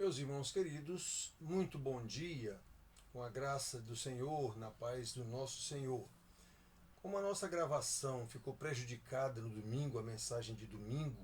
Meus irmãos queridos, muito bom dia, com a graça do Senhor, na paz do nosso Senhor. Como a nossa gravação ficou prejudicada no domingo, a mensagem de domingo,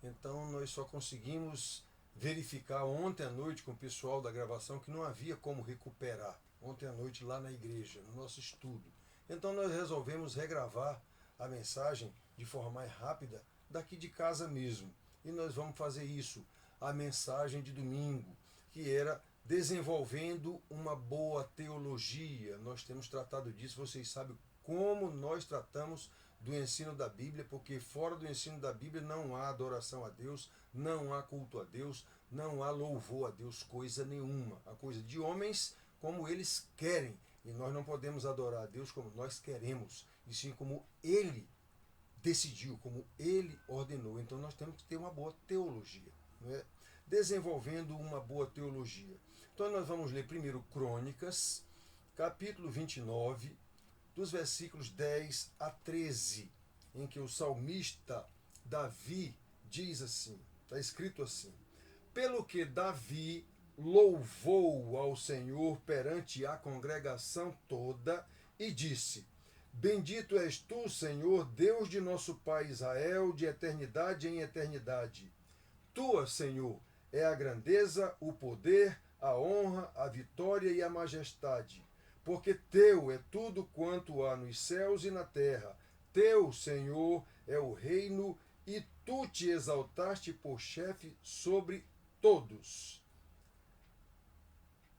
então nós só conseguimos verificar ontem à noite com o pessoal da gravação que não havia como recuperar. Ontem à noite lá na igreja, no nosso estudo. Então nós resolvemos regravar a mensagem de forma mais rápida daqui de casa mesmo. E nós vamos fazer isso, a mensagem de domingo, que era desenvolvendo uma boa teologia. Nós temos tratado disso, vocês sabem como nós tratamos do ensino da Bíblia, porque fora do ensino da Bíblia não há adoração a Deus, não há culto a Deus, não há louvor a Deus, coisa nenhuma. A coisa de homens como eles querem, e nós não podemos adorar a Deus como nós queremos, e sim como Ele decidiu, como Ele ordenou. Então nós temos que ter uma boa teologia, não é? Desenvolvendo uma boa teologia. Então nós vamos ler primeiro Crônicas, capítulo 29, dos versículos 10 a 13, em que o salmista Davi diz assim, está escrito assim: pelo que Davi louvou ao Senhor perante a congregação toda e disse: bendito és tu, Senhor, Deus de nosso pai Israel, de eternidade em eternidade. Tua, Senhor, é a grandeza, o poder, a honra, a vitória e a majestade. Porque teu é tudo quanto há nos céus e na terra. Teu, Senhor, é o reino, e tu te exaltaste por chefe sobre todos.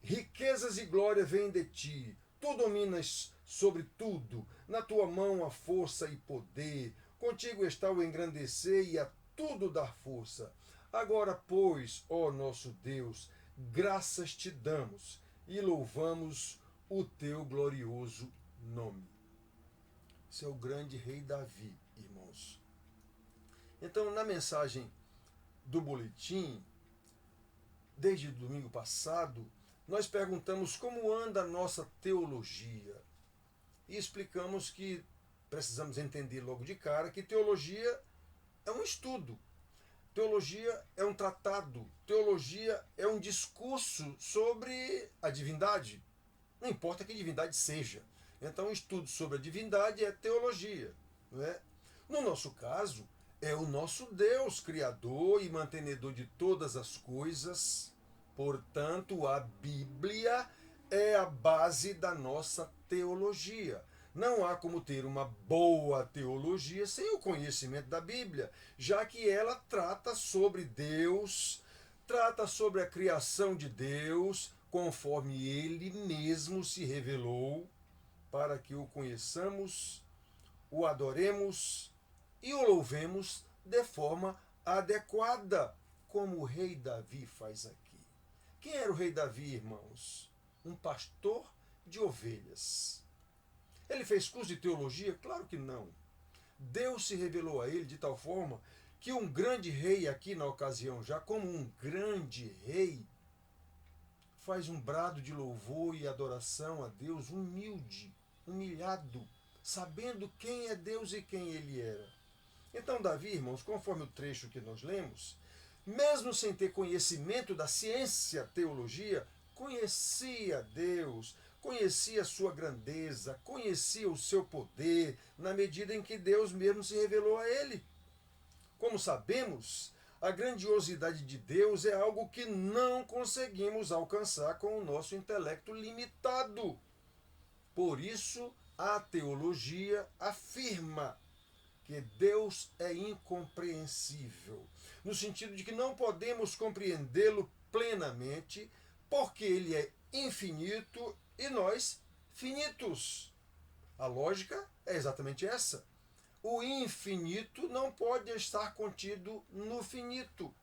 Riquezas e glória vêm de ti. Tu dominas sobre tudo. Na tua mão há força e poder. Contigo está o engrandecer e a tudo dar força. Agora, pois, ó nosso Deus, graças te damos e louvamos o teu glorioso nome. Esse é o grande rei Davi, irmãos. Então, na mensagem do boletim, desde o domingo passado, nós perguntamos como anda a nossa teologia. E explicamos que precisamos entender logo de cara que teologia é um estudo. Teologia é um tratado. Teologia é um discurso sobre a divindade. Não importa que divindade seja. Então, o estudo sobre a divindade é teologia. Não é? No nosso caso, é o nosso Deus, Criador e mantenedor de todas as coisas. Portanto, a Bíblia é a base da nossa teologia. Não há como ter uma boa teologia sem o conhecimento da Bíblia, já que ela trata sobre Deus, trata sobre a criação de Deus, conforme Ele mesmo se revelou, para que o conheçamos, o adoremos e o louvemos de forma adequada, como o rei Davi faz aqui. Quem era o rei Davi, irmãos? Um pastor de ovelhas. Ele fez curso de teologia? Claro que não. Deus se revelou a ele de tal forma que um grande rei aqui na ocasião, já como um grande rei, faz um brado de louvor e adoração a Deus humilde, humilhado, sabendo quem é Deus e quem ele era. Então Davi, irmãos, conforme o trecho que nós lemos, mesmo sem ter conhecimento da ciência teologia, conhecia Deus, conhecia a sua grandeza, conhecia o seu poder, na medida em que Deus mesmo se revelou a ele. Como sabemos, a grandiosidade de Deus é algo que não conseguimos alcançar com o nosso intelecto limitado. Por isso, a teologia afirma que Deus é incompreensível, no sentido de que não podemos compreendê-lo plenamente, porque ele é infinito e nós finitos. A lógica é exatamente essa. O infinito não pode estar contido no finito.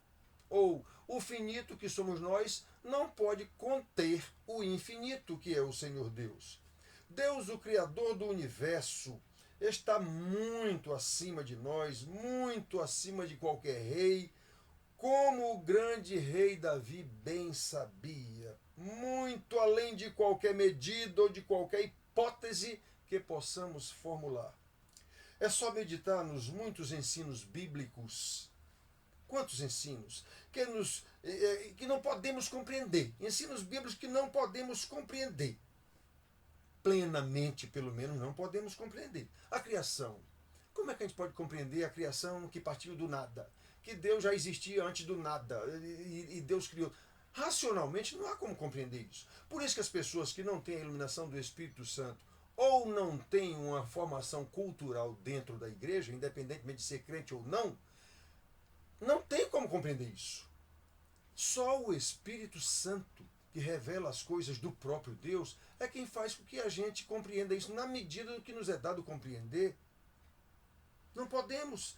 Ou o finito, que somos nós, não pode conter o infinito, que é o Senhor Deus. Deus, o Criador do universo, está muito acima de nós, muito acima de qualquer rei, como o grande rei Davi bem sabia, muito além de qualquer medida ou de qualquer hipótese que possamos formular. É só meditar nos muitos ensinos bíblicos Quantos ensinos que não podemos compreender, ensinos bíblicos que não podemos compreender, plenamente pelo menos não podemos compreender. A criação, como é que a gente pode compreender a criação que partiu do nada? Que Deus já existia antes do nada e Deus criou. Racionalmente não há como compreender isso. Por isso que as pessoas que não têm a iluminação do Espírito Santo ou não têm uma formação cultural dentro da igreja, independentemente de ser crente ou não, não tem como compreender isso. Só o Espírito Santo, que revela as coisas do próprio Deus, é quem faz com que a gente compreenda isso na medida do que nos é dado compreender. Não podemos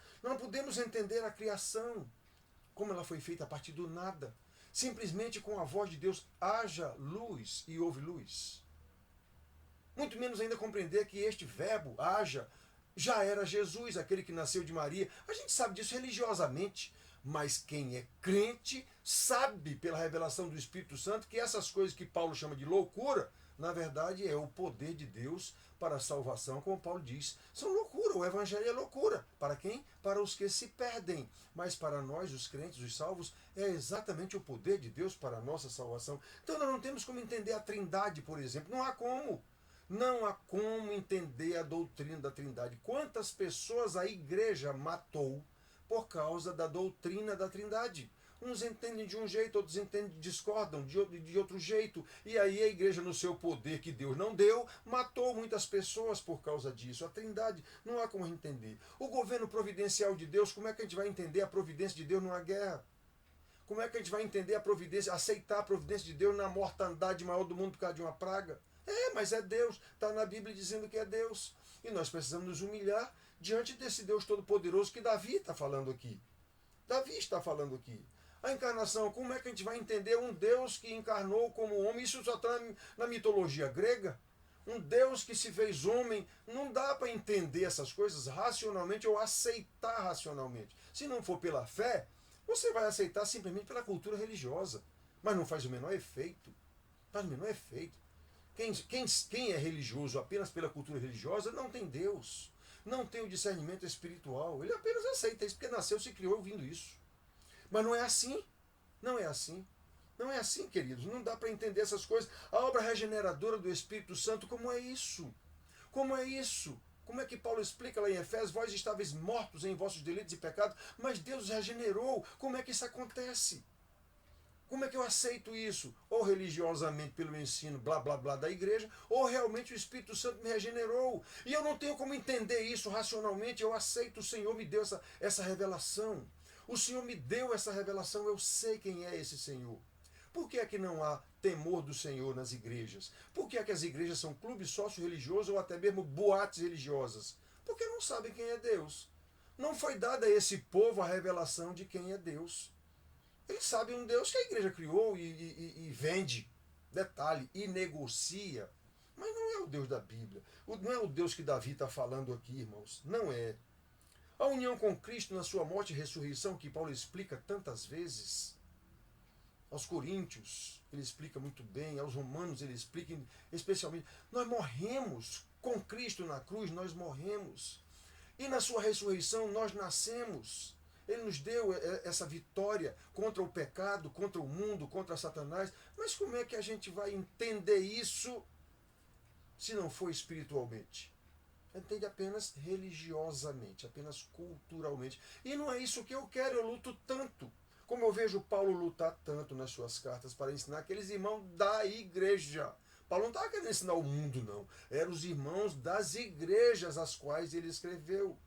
entender a criação, como ela foi feita a partir do nada. Simplesmente com a voz de Deus, haja luz e houve luz. Muito menos ainda compreender que este verbo, haja, já era Jesus, aquele que nasceu de Maria. A gente sabe disso religiosamente, mas quem é crente sabe pela revelação do Espírito Santo que essas coisas que Paulo chama de loucura, na verdade é o poder de Deus para a salvação, como Paulo diz. São loucura, o evangelho é loucura. Para quem? Para os que se perdem. Mas para nós, os crentes, os salvos, é exatamente o poder de Deus para a nossa salvação. Então nós não temos como entender a Trindade, por exemplo. Não há como. Não há como entender a doutrina da Trindade. Quantas pessoas a igreja matou por causa da doutrina da Trindade? Uns entendem de um jeito, outros entendem, discordam de outro jeito. E aí a igreja, no seu poder que Deus não deu, matou muitas pessoas por causa disso. A Trindade não há como entender. O governo providencial de Deus, como é que a gente vai entender a providência de Deus numa guerra? Como é que a gente vai entender a providência, aceitar a providência de Deus na mortandade maior do mundo por causa de uma praga? Mas é Deus. Está na Bíblia dizendo que é Deus. E nós precisamos nos humilhar diante desse Deus Todo-Poderoso que Davi está falando aqui. Davi está falando aqui. A encarnação, como é que a gente vai entender um Deus que encarnou como homem? Isso só está na mitologia grega. Um Deus que se fez homem. Não dá para entender essas coisas racionalmente ou aceitar racionalmente. Se não for pela fé, você vai aceitar simplesmente pela cultura religiosa. Mas não faz o menor efeito. Faz o menor efeito. Quem é religioso apenas pela cultura religiosa não tem Deus. Não tem o discernimento espiritual. Ele apenas aceita isso porque nasceu, se criou ouvindo isso. Mas não é assim. Não é assim. Não é assim, queridos. Não dá para entender essas coisas. A obra regeneradora do Espírito Santo, como é isso? Como é isso? Como é que Paulo explica lá em Efésios? Vós estáveis mortos em vossos delitos e pecados, mas Deus os regenerou. Como é que isso acontece? Como é que eu aceito isso? Ou religiosamente pelo ensino blá blá blá da igreja, ou realmente o Espírito Santo me regenerou. E eu não tenho como entender isso racionalmente. Eu aceito, o Senhor me deu essa revelação. O Senhor me deu essa revelação, eu sei quem é esse Senhor. Por que é que não há temor do Senhor nas igrejas? Por que é que as igrejas são clubes sócio-religiosos ou até mesmo boates religiosas? Porque não sabem quem é Deus. Não foi dada a esse povo a revelação de quem é Deus. Eles sabem um Deus que a igreja criou e vende, detalhe, e negocia. Mas não é o Deus da Bíblia. Não é o Deus que Davi está falando aqui, irmãos. Não é. A união com Cristo na sua morte e ressurreição, que Paulo explica tantas vezes, aos Coríntios ele explica muito bem, aos Romanos ele explica especialmente. Nós morremos com Cristo na cruz, nós morremos. E na sua ressurreição nós nascemos. Ele nos deu essa vitória contra o pecado, contra o mundo, contra Satanás. Mas como é que a gente vai entender isso se não for espiritualmente? Entende apenas religiosamente, apenas culturalmente. E não é isso que eu quero, eu luto tanto. Como eu vejo Paulo lutar tanto nas suas cartas para ensinar aqueles irmãos da igreja. Paulo não estava querendo ensinar o mundo, não. Eram os irmãos das igrejas às quais ele escreveu.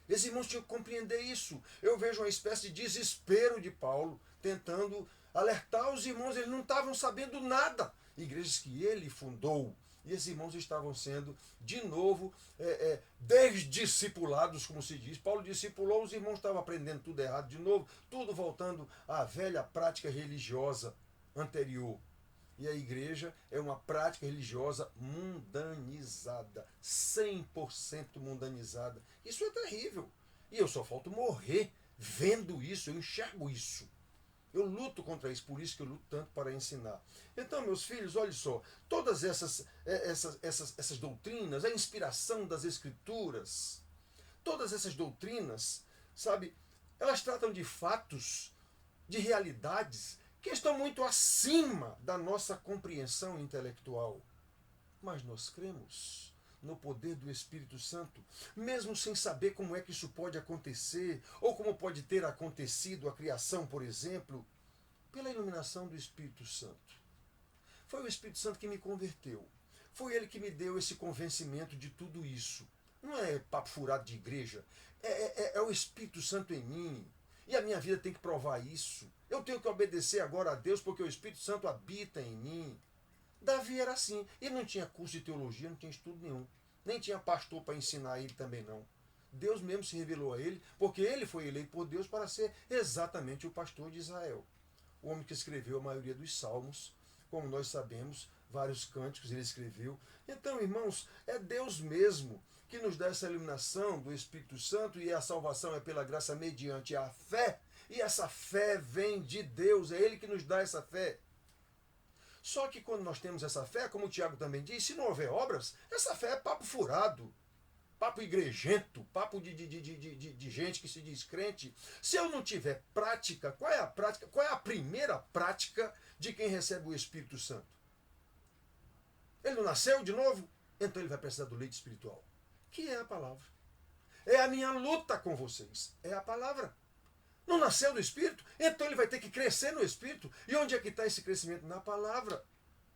Esses irmãos tinham que compreender isso. Eu vejo uma espécie de desespero de Paulo, tentando alertar os irmãos. Eles não estavam sabendo nada. Igrejas que ele fundou. E esses irmãos estavam sendo, de novo, desdiscipulados, como se diz. Paulo discipulou, os irmãos estavam aprendendo tudo errado de novo, tudo voltando à velha prática religiosa anterior. E a igreja é uma prática religiosa mundanizada, 100% mundanizada. Isso é terrível. E eu só falto morrer vendo isso, eu enxergo isso. Eu luto contra isso, por isso que eu luto tanto para ensinar. Então, meus filhos, olha só, todas essas doutrinas, a inspiração das Escrituras, todas essas doutrinas, sabe, Elas tratam de fatos, de realidades que estão muito acima da nossa compreensão intelectual. Mas nós cremos no poder do Espírito Santo, mesmo sem saber como é que isso pode acontecer, ou como pode ter acontecido a criação, por exemplo, pela iluminação do Espírito Santo. Foi o Espírito Santo que me converteu. Foi ele que me deu esse convencimento de tudo isso. Não é papo furado de igreja. É o Espírito Santo em mim. E a minha vida tem que provar isso. Eu tenho que obedecer agora a Deus porque o Espírito Santo habita em mim. Davi era assim. Ele não tinha curso de teologia, não tinha estudo nenhum. Nem tinha pastor para ensinar ele também não. Deus mesmo se revelou a ele, porque ele foi eleito por Deus para ser exatamente o pastor de Israel. O homem que escreveu a maioria dos salmos, como nós sabemos, vários cânticos ele escreveu. Então, irmãos, é Deus mesmo que nos dá essa iluminação do Espírito Santo, e a salvação é pela graça mediante a fé, e essa fé vem de Deus, é Ele que nos dá essa fé. Só que quando nós temos essa fé, como o Tiago também diz, se não houver obras, essa fé é papo furado, papo igrejento, papo de gente que se diz crente. Se eu não tiver prática, qual é a prática? Qual é a primeira prática de quem recebe o Espírito Santo? Ele não nasceu de novo? Então ele vai precisar do leite espiritual, que é a palavra. É a minha luta com vocês, é a palavra. Não nasceu do Espírito? Então ele vai ter que crescer no Espírito. E onde é que está esse crescimento? Na palavra.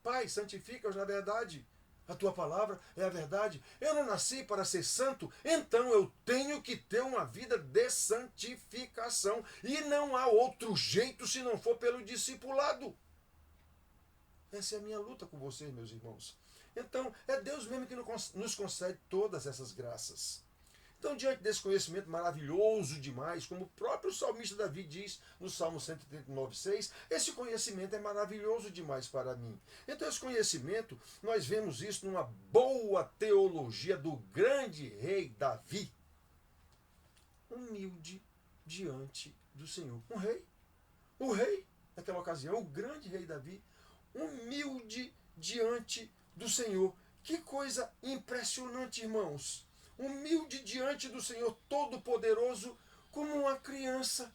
Pai, santifica-os na verdade. A tua palavra é a verdade. Eu não nasci para ser santo, então eu tenho que ter uma vida de santificação. E não há outro jeito se não for pelo discipulado. Essa é a minha luta com vocês, meus irmãos. Então, é Deus mesmo que nos concede todas essas graças. Então, diante desse conhecimento maravilhoso demais, como o próprio salmista Davi diz no Salmo 139,6, esse conhecimento é maravilhoso demais para mim. Então, esse conhecimento, nós vemos isso numa boa teologia do grande rei Davi. Humilde diante do Senhor. O rei, naquela ocasião, o grande rei Davi, humilde diante do Senhor. Que coisa impressionante, irmãos. Humilde diante do Senhor Todo-Poderoso, como uma criança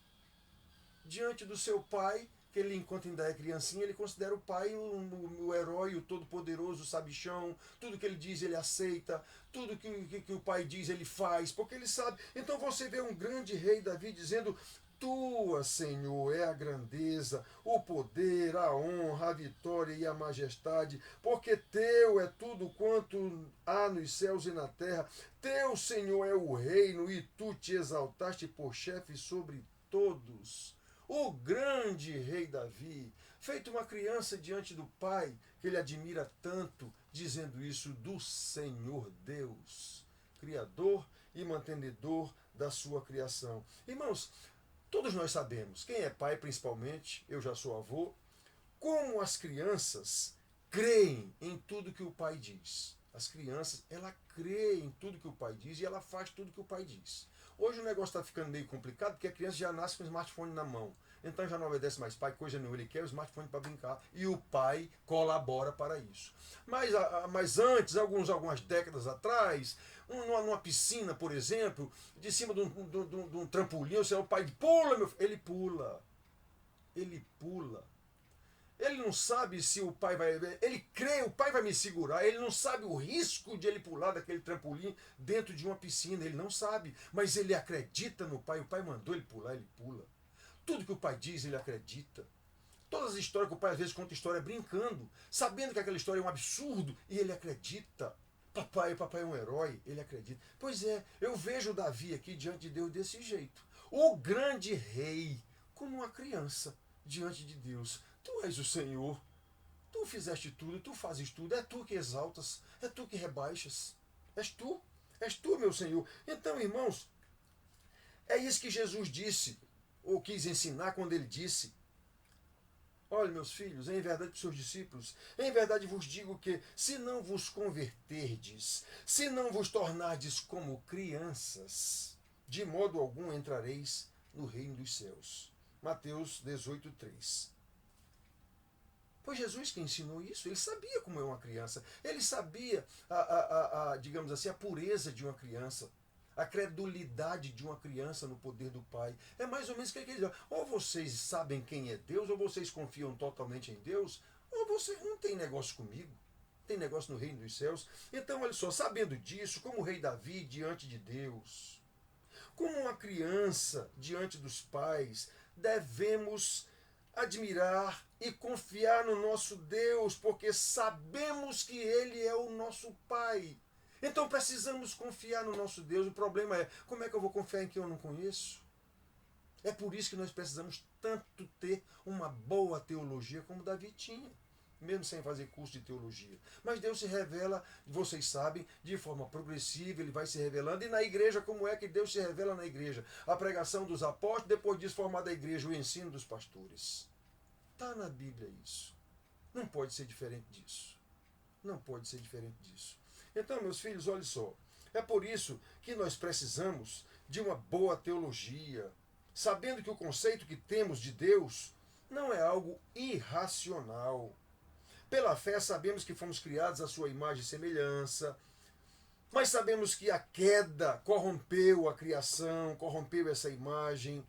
diante do seu pai, que ele, enquanto ainda é criancinha, ele considera o pai o herói, o todo-poderoso, o sabichão. Tudo que ele diz, ele aceita. Tudo que o pai diz, ele faz, porque ele sabe. Então você vê um grande rei Davi dizendo: tua, Senhor, é a grandeza, o poder, a honra, a vitória e a majestade, porque teu é tudo quanto há nos céus e na terra. Teu, Senhor, é o reino, e tu te exaltaste por chefe sobre todos. O grande rei Davi, feito uma criança diante do pai, que ele admira tanto, dizendo isso do Senhor Deus, Criador e mantenedor da sua criação. Irmãos, todos nós sabemos, quem é pai principalmente, eu já sou avô, como as crianças creem em tudo que o pai diz. As crianças, ela crê em tudo que o pai diz e ela faz tudo que o pai diz. Hoje o negócio está ficando meio complicado porque a criança já nasce com o smartphone na mão. Então já não obedece mais pai, coisa nenhuma, ele quer o smartphone para brincar e o pai colabora para isso. Mas antes, algumas décadas atrás, numa piscina, por exemplo, de cima de um trampolim, ou seja, o pai pula, meu filho, ele pula. Ele pula. Ele não sabe se o pai vai... Ele crê, o pai vai me segurar. Ele não sabe o risco de ele pular daquele trampolim dentro de uma piscina. Ele não sabe. Mas ele acredita no pai. O pai mandou ele pular, ele pula. Tudo que o pai diz, ele acredita. Todas as histórias que o pai às vezes conta história brincando, sabendo que aquela história é um absurdo, e ele acredita. Papai é um herói, ele acredita. Pois é, eu vejo Davi aqui diante de Deus desse jeito. O grande rei, como uma criança diante de Deus. Tu és o Senhor, tu fizeste tudo, tu fazes tudo, é tu que exaltas, é tu que rebaixas, és tu, meu Senhor. Então, irmãos, é isso que Jesus disse, ou quis ensinar quando ele disse: olha, meus filhos, em verdade para os seus discípulos, em verdade vos digo que, se não vos converterdes, se não vos tornardes como crianças, de modo algum entrareis no reino dos céus. Mateus 18:3. Foi Jesus que ensinou isso. Ele sabia como é uma criança. Ele sabia, digamos assim, a pureza de uma criança. a credulidade de uma criança no poder do Pai. É mais ou menos o que ele diz. Ou vocês sabem quem é Deus, ou vocês confiam totalmente em Deus, ou você não tem negócio comigo. Tem negócio no reino dos céus. Então, olha só, sabendo disso, como o rei Davi diante de Deus, como uma criança diante dos pais, devemos admirar e confiar no nosso Deus, porque sabemos que Ele é o nosso Pai. Então precisamos confiar no nosso Deus. O problema é, como é que eu vou confiar em quem eu não conheço? É por isso que nós precisamos tanto ter uma boa teologia como Davi tinha, mesmo sem fazer curso de teologia. Mas Deus se revela, vocês sabem, de forma progressiva, Ele vai se revelando. E na igreja, como é que Deus se revela na igreja? A pregação dos apóstolos, depois disso formada a igreja, o ensino dos pastores. Está na Bíblia isso. Não pode ser diferente disso. Não pode ser diferente disso. Então, meus filhos, olha só. É por isso que nós precisamos de uma boa teologia, sabendo que o conceito que temos de Deus não é algo irracional. Pela fé sabemos que fomos criados à sua imagem e semelhança, mas sabemos que a queda corrompeu a criação, corrompeu essa imagem,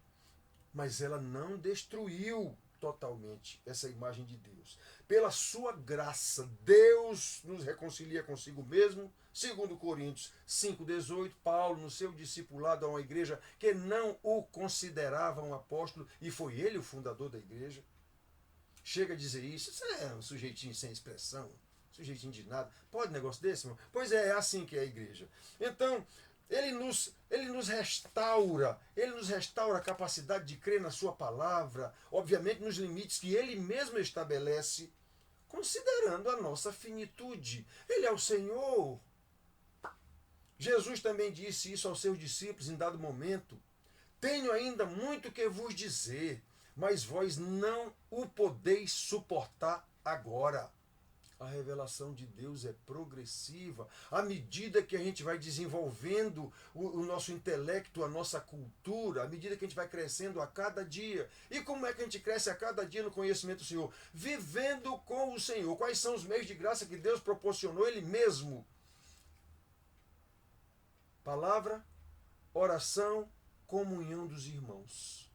mas ela não destruiu totalmente essa imagem de Deus. Pela sua graça, Deus nos reconcilia consigo mesmo. Segundo Coríntios 5,18, Paulo, no seu discipulado a uma igreja que não o considerava um apóstolo, e foi ele o fundador da igreja, chega a dizer isso é um sujeitinho sem expressão, sujeitinho de nada. Pode um negócio desse, irmão? Pois é assim que é a igreja. Então, ele nos restaura a capacidade de crer na sua palavra, obviamente nos limites que ele mesmo estabelece, considerando a nossa finitude. Ele é o Senhor. Jesus também disse isso aos seus discípulos em dado momento. Tenho ainda muito que vos dizer, mas vós não o podeis suportar agora. A revelação de Deus é progressiva. À medida que a gente vai desenvolvendo o nosso intelecto, a nossa cultura, à medida que a gente vai crescendo a cada dia. E como é que a gente cresce a cada dia no conhecimento do Senhor? Vivendo com o Senhor. Quais são os meios de graça que Deus proporcionou Ele mesmo? Palavra, oração, comunhão dos irmãos.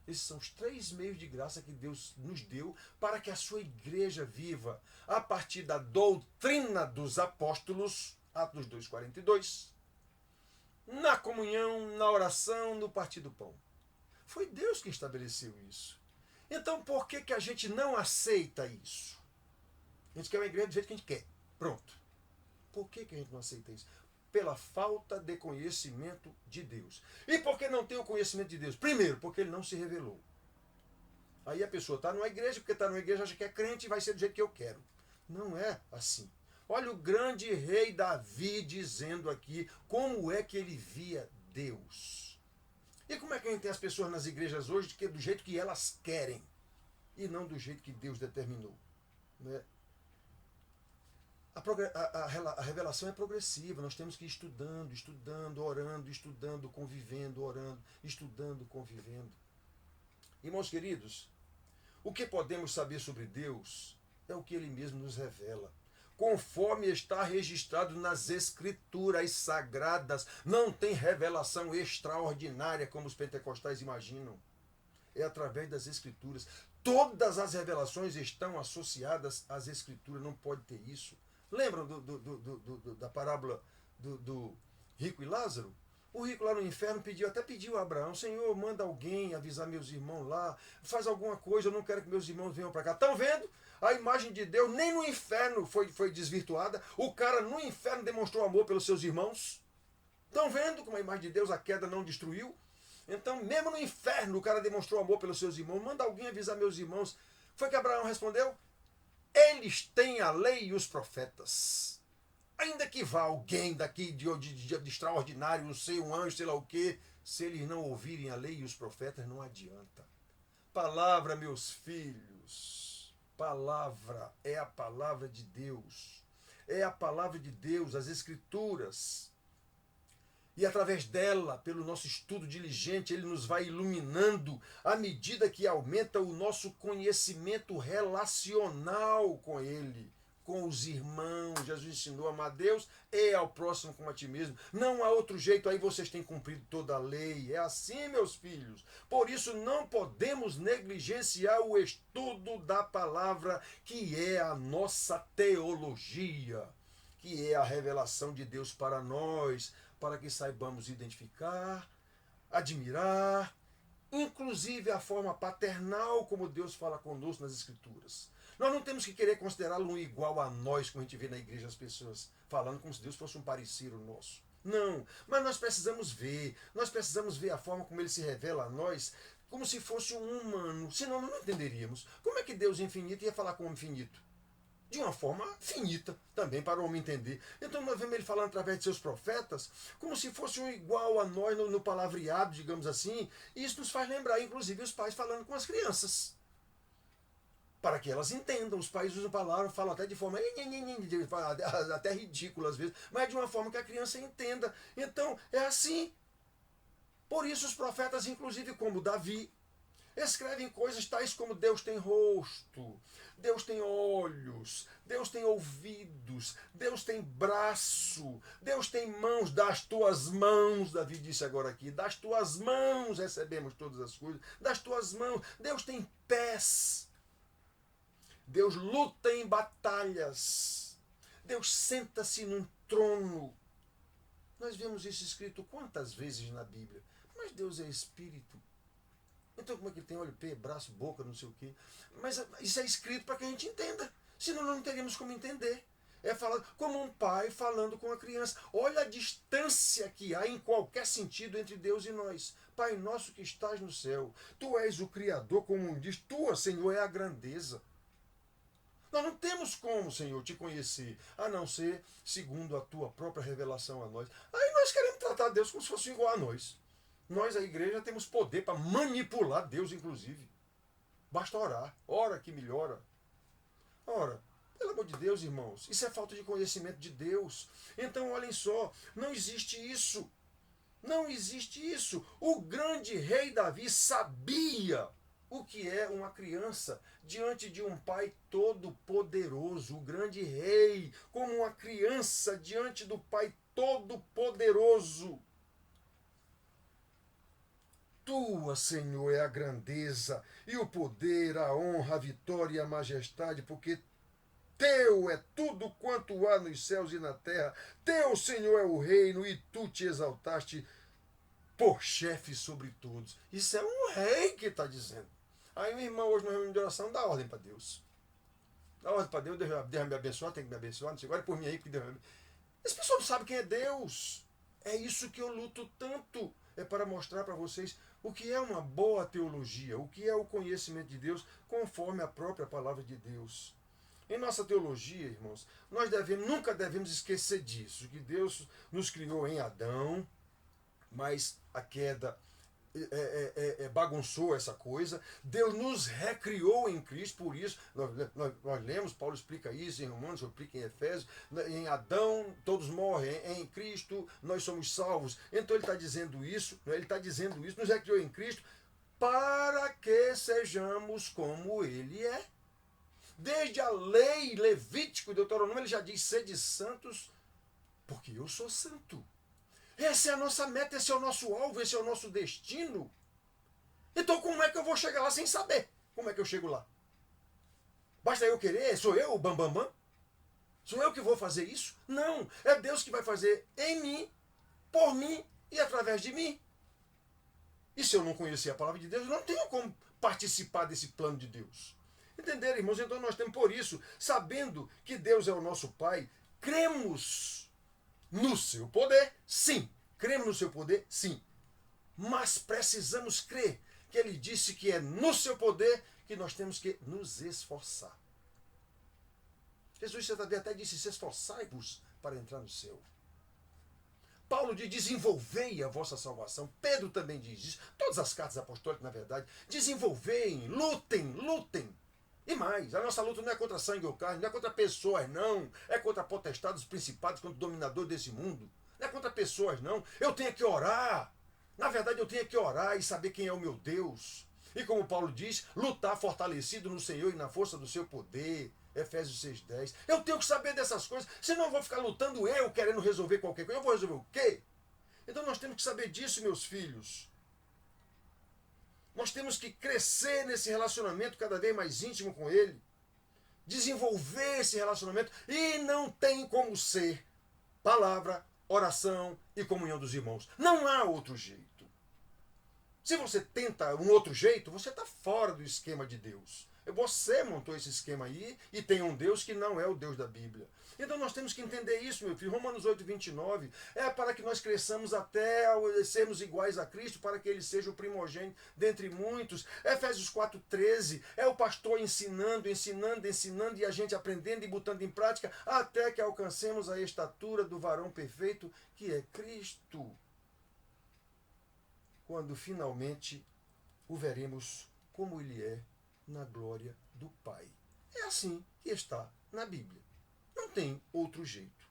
Esses são os 3 meios de graça que Deus nos deu para que a sua igreja viva a partir da doutrina dos apóstolos, Atos 2,42, na comunhão, na oração, no partir do pão. Foi Deus que estabeleceu isso. Então por que a gente não aceita isso? A gente quer uma igreja do jeito que a gente quer. Pronto. Por que a gente não aceita isso? Pela falta de conhecimento de Deus. E por que não tem o conhecimento de Deus? Primeiro, porque ele não se revelou. Aí a pessoa está numa igreja, porque está numa igreja, acha que é crente e vai ser do jeito que eu quero. Não é assim. Olha o grande rei Davi dizendo aqui como é que ele via Deus. E como é que a gente tem as pessoas nas igrejas hoje que é do jeito que elas querem e não do jeito que Deus determinou, né? A revelação é progressiva, nós temos que ir estudando, orando, estudando, convivendo, orando, estudando, convivendo. Irmãos queridos, o que podemos saber sobre Deus é o que Ele mesmo nos revela. Conforme está registrado nas Escrituras Sagradas, não tem revelação extraordinária como os pentecostais imaginam. É através das Escrituras. Todas as revelações estão associadas às Escrituras, não pode ter isso. Lembram da parábola do rico e Lázaro? O rico lá no inferno até pediu a Abraão: Senhor, manda alguém avisar meus irmãos lá, faz alguma coisa, eu não quero que meus irmãos venham para cá. Estão vendo? A imagem de Deus nem no inferno foi desvirtuada. O cara no inferno demonstrou amor pelos seus irmãos. Estão vendo como a imagem de Deus, a queda não destruiu? Então, mesmo no inferno, o cara demonstrou amor pelos seus irmãos. Manda alguém avisar meus irmãos. Foi que Abraão respondeu? Eles têm a lei e os profetas. Ainda que vá alguém daqui de extraordinário, não sei, um anjo, sei lá o quê, se eles não ouvirem a lei e os profetas, não adianta. Palavra, meus filhos, palavra é a palavra de Deus. É a palavra de Deus, as Escrituras. E através dela, pelo nosso estudo diligente, ele nos vai iluminando à medida que aumenta o nosso conhecimento relacional com ele. com os irmãos. Jesus ensinou a amar a Deus e ao próximo como a ti mesmo. Não há outro jeito, aí vocês têm cumprido toda a lei. É assim, meus filhos. Por isso não podemos negligenciar o estudo da palavra, que é a nossa teologia, que é a revelação de Deus para nós, para que saibamos identificar, admirar, inclusive a forma paternal como Deus fala conosco nas Escrituras. Nós não temos que querer considerá-lo um igual a nós, como a gente vê na igreja as pessoas falando como se Deus fosse um parecido nosso. Não, mas nós precisamos ver a forma como ele se revela a nós, como se fosse um humano, senão não entenderíamos. Como é que Deus infinito ia falar com o homem finito? De uma forma finita também para o homem entender. Então nós vemos ele falando através de seus profetas como se fosse um igual a nós no palavreado, digamos assim, e isso nos faz lembrar, inclusive, os pais falando com as crianças, para que elas entendam. Os pais usam palavras, falam até de forma até ridícula às vezes, mas de uma forma que a criança entenda. Então é assim. Por isso os profetas, inclusive como Davi, escrevem coisas tais como Deus tem rosto, Deus tem olhos, Deus tem ouvidos, Deus tem braço, Deus tem mãos. Das tuas mãos, Davi disse agora aqui, das tuas mãos recebemos todas as coisas, das tuas mãos. Deus tem pés, Deus luta em batalhas, Deus senta-se num trono. Nós vemos isso escrito quantas vezes na Bíblia? Mas Deus é Espírito. Então como é que ele tem olho, pé, braço, boca, não sei o quê? Mas isso é escrito para que a gente entenda. Senão não teríamos como entender. É falar como um pai falando com a criança. Olha a distância que há em qualquer sentido entre Deus e nós. Pai nosso que estás no céu, tu és o Criador, como diz, tua, Senhor, é a grandeza. Nós não temos como, Senhor, te conhecer, a não ser segundo a tua própria revelação a nós. Aí nós queremos tratar Deus como se fosse igual a nós. Nós, a igreja, temos poder para manipular Deus, inclusive. Basta orar. Ora que melhora. Ora, pelo amor de Deus, irmãos, isso é falta de conhecimento de Deus. Então, olhem só, não existe isso. Não existe isso. O grande rei Davi sabia o que é uma criança diante de um pai todo-poderoso. O grande rei, como uma criança diante do pai todo-poderoso. Tua, Senhor, é a grandeza e o poder, a honra, a vitória e a majestade, porque teu é tudo quanto há nos céus e na terra. Teu, Senhor, é o reino e tu te exaltaste por chefe sobre todos. Isso é um rei que está dizendo. Aí o irmão hoje na reunião de oração dá ordem para Deus. Dá ordem para Deus, Deus vai me abençoar, tem que me abençoar, não sei, agora por mim aí, porque Deus vai me... As pessoas não sabem quem é Deus. É isso que eu luto tanto. É para mostrar para vocês o que é uma boa teologia, o que é o conhecimento de Deus conforme a própria palavra de Deus. Em nossa teologia, irmãos, nós nunca devemos esquecer disso, que Deus nos criou em Adão, mas a queda bagunçou essa coisa. Deus nos recriou em Cristo, por isso nós lemos, Paulo explica isso em Romanos, explica em Efésios, em Adão todos morrem, em Cristo nós somos salvos. Então ele está dizendo isso, nos recriou em Cristo para que sejamos como ele é. Desde a lei Levítico, Deuteronômio, ele já diz: sede santos, porque eu sou santo. Essa é a nossa meta, esse é o nosso alvo, esse é o nosso destino. Então como é que eu vou chegar lá sem saber? Como é que eu chego lá? Basta eu querer? Sou eu o bambambam? Sou eu que vou fazer isso? Não, é Deus que vai fazer em mim, por mim e através de mim. E se eu não conhecer a palavra de Deus, eu não tenho como participar desse plano de Deus. Entenderam, irmãos? Então nós temos por isso, sabendo que Deus é o nosso Pai, cremos no seu poder, sim. Cremos no seu poder, sim. Mas precisamos crer que ele disse que é no seu poder que nós temos que nos esforçar. Jesus até disse: se esforçai-vos para entrar no céu. Paulo diz: desenvolvei a vossa salvação. Pedro também diz isso. Todas as cartas apostólicas, na verdade, desenvolvei, lutem. E mais, a nossa luta não é contra sangue ou carne, não é contra pessoas, não. É contra potestades, principados, contra o dominador desse mundo. Não é contra pessoas, não. Eu tenho que orar. Na verdade, eu tenho que orar e saber quem é o meu Deus. E como Paulo diz, lutar fortalecido no Senhor e na força do seu poder. Efésios 6,10. Eu tenho que saber dessas coisas, senão eu vou ficar lutando eu, querendo resolver qualquer coisa. Eu vou resolver o quê? Então nós temos que saber disso, meus filhos. Nós temos que crescer nesse relacionamento cada vez mais íntimo com Ele. Desenvolver esse relacionamento. E não tem como ser palavra, oração e comunhão dos irmãos. Não há outro jeito. Se você tenta um outro jeito, você está fora do esquema de Deus. Você montou esse esquema aí e tem um Deus que não é o Deus da Bíblia. Então nós temos que entender isso, meu filho. Romanos 8,29 é para que nós cresçamos até sermos iguais a Cristo, para que Ele seja o primogênito dentre muitos. Efésios 4,13 é o pastor ensinando e a gente aprendendo e botando em prática até que alcancemos a estatura do varão perfeito, que é Cristo. Quando finalmente o veremos como Ele é na glória do Pai. É assim que está na Bíblia. Não tem outro jeito.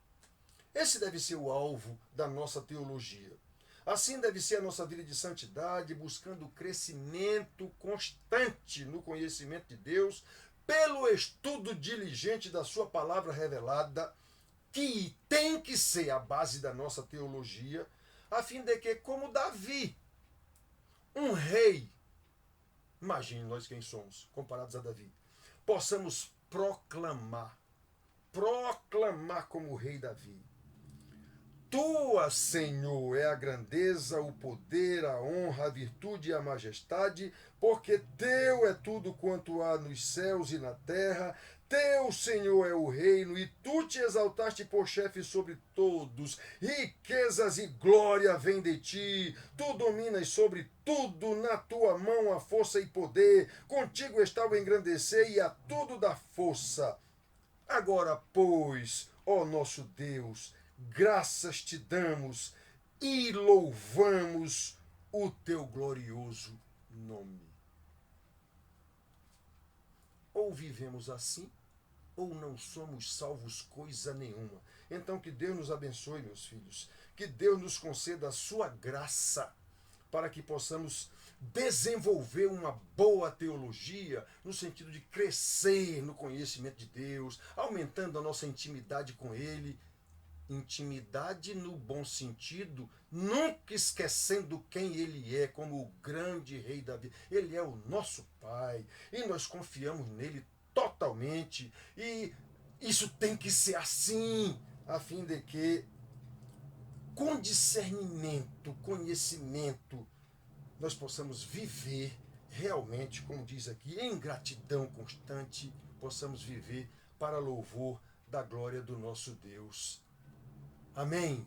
Esse deve ser o alvo da nossa teologia. Assim deve ser a nossa vida de santidade, buscando crescimento constante no conhecimento de Deus, pelo estudo diligente da sua palavra revelada, que tem que ser a base da nossa teologia, a fim de que, como Davi, um rei, imagine nós quem somos, comparados a Davi, possamos proclamar como o rei Davi. Tua, Senhor, é a grandeza, o poder, a honra, a virtude e a majestade, porque teu é tudo quanto há nos céus e na terra. Teu, Senhor, é o reino, e tu te exaltaste por chefe sobre todos. Riquezas e glória vêm de ti. Tu dominas sobre tudo, na tua mão a força e poder. Contigo está o engrandecer e a tudo dá força. Agora, pois, ó nosso Deus, graças te damos e louvamos o teu glorioso nome. Ou vivemos assim, ou não somos salvos coisa nenhuma. Então que Deus nos abençoe, meus filhos. Que Deus nos conceda a sua graça para que possamos desenvolver uma boa teologia no sentido de crescer no conhecimento de Deus, aumentando a nossa intimidade com Ele. Intimidade no bom sentido, nunca esquecendo quem Ele é, como o grande rei Davi. Ele é o nosso Pai e nós confiamos nele totalmente, e isso tem que ser assim, a fim de que, com discernimento, conhecimento, nós possamos viver realmente, como diz aqui, em gratidão constante, possamos viver para louvor da glória do nosso Deus. Amém.